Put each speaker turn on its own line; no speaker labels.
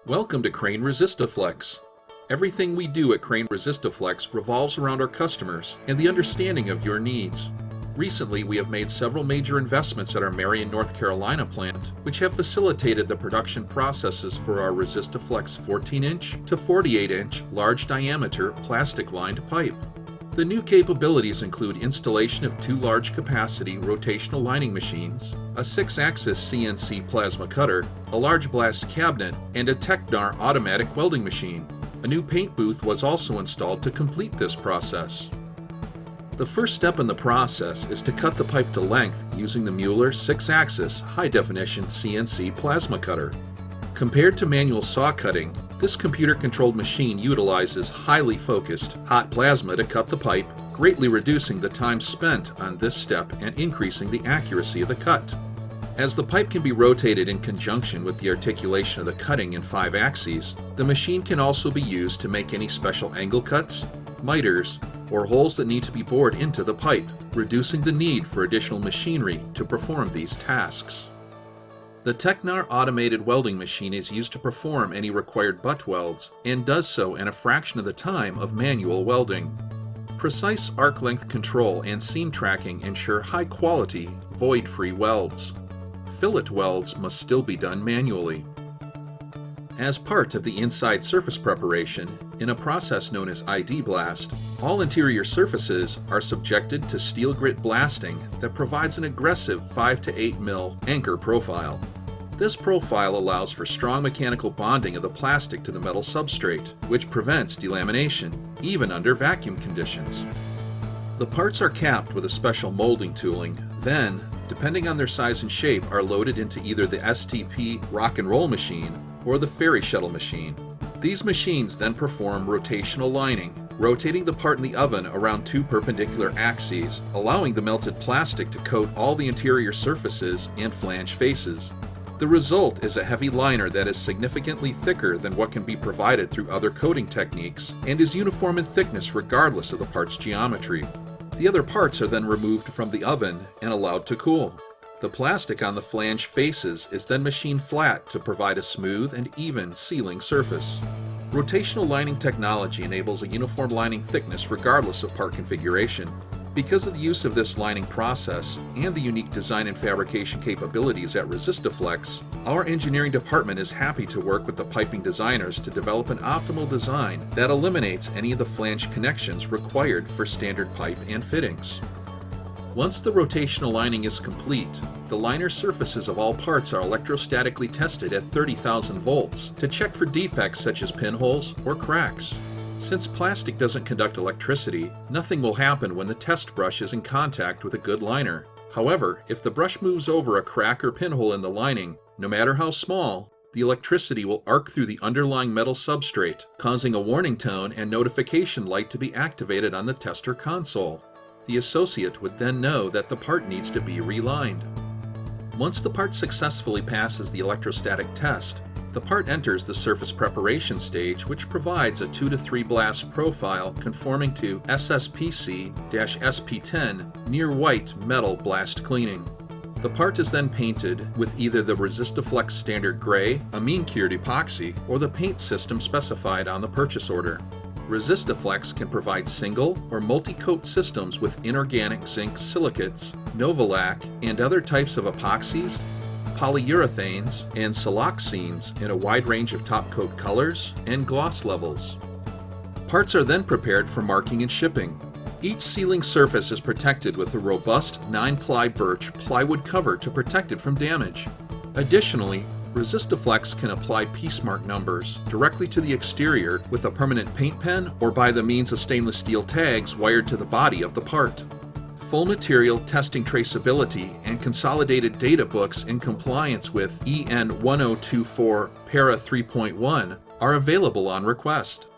Welcome to Crane RESISTOFLEX. Everything we do at Crane RESISTOFLEX revolves around our customers and the understanding of your needs. Recently, we have made several major investments at our Marion, North Carolina plant, which have facilitated the production processes for our RESISTOFLEX 14-inch to 48-inch large diameter plastic-lined pipe. The new capabilities include installation of 2 large capacity rotational lining machines, a 6-axis CNC plasma cutter, a large blast cabinet, and a Technar automatic welding machine. A new paint booth was also installed to complete this process. The first step in the process is to cut the pipe to length using the Mueller 6-axis high-definition CNC plasma cutter. Compared to manual saw cutting, this computer-controlled machine utilizes highly focused hot plasma to cut the pipe, greatly reducing the time spent on this step and increasing the accuracy of the cut. As the pipe can be rotated in conjunction with the articulation of the cutting in 5 axes, the machine can also be used to make any special angle cuts, miters, or holes that need to be bored into the pipe, reducing the need for additional machinery to perform these tasks. The Technar automated welding machine is used to perform any required butt welds and does so in a fraction of the time of manual welding. Precise arc length control and seam tracking ensure high quality, void-free welds. Fillet welds must still be done manually. As part of the inside surface preparation, in a process known as ID blast, all interior surfaces are subjected to steel grit blasting that provides an aggressive 5 to 8 mil anchor profile. This profile allows for strong mechanical bonding of the plastic to the metal substrate, which prevents delamination, even under vacuum conditions. The parts are capped with a special molding tooling, then, depending on their size and shape, are loaded into either the STP rock and roll machine or the ferry shuttle machine. These machines then perform rotational lining, rotating the part in the oven around 2 perpendicular axes, allowing the melted plastic to coat all the interior surfaces and flange faces. The result is a heavy liner that is significantly thicker than what can be provided through other coating techniques and is uniform in thickness regardless of the part's geometry. The other parts are then removed from the oven and allowed to cool. The plastic on the flange faces is then machined flat to provide a smooth and even sealing surface. Rotational lining technology enables a uniform lining thickness regardless of part configuration. Because of the use of this lining process and the unique design and fabrication capabilities at RESISTOFLEX, our engineering department is happy to work with the piping designers to develop an optimal design that eliminates any of the flange connections required for standard pipe and fittings. Once the rotational lining is complete, the liner surfaces of all parts are electrostatically tested at 30,000 volts to check for defects such as pinholes or cracks. Since plastic doesn't conduct electricity, nothing will happen when the test brush is in contact with a good liner. However, if the brush moves over a crack or pinhole in the lining, no matter how small, the electricity will arc through the underlying metal substrate, causing a warning tone and notification light to be activated on the tester console. The associate would then know that the part needs to be relined. Once the part successfully passes the electrostatic test, the part enters the surface preparation stage, which provides a 2 to 3 blast profile conforming to SSPC-SP10 near white metal blast cleaning. The part is then painted with either the RESISTOFLEX standard gray, amine cured epoxy, or the paint system specified on the purchase order. RESISTOFLEX can provide single or multi-coat systems with inorganic zinc silicates, Novolac, and other types of epoxies, polyurethanes, and siloxanes in a wide range of top coat colors and gloss levels. Parts are then prepared for marking and shipping. Each sealing surface is protected with a robust 9-ply birch plywood cover to protect it from damage. Additionally, RESISTOFLEX can apply piece mark numbers directly to the exterior with a permanent paint pen or by the means of stainless steel tags wired to the body of the part. Full material testing traceability and consolidated data books in compliance with EN 1024 Para 3.1 are available on request.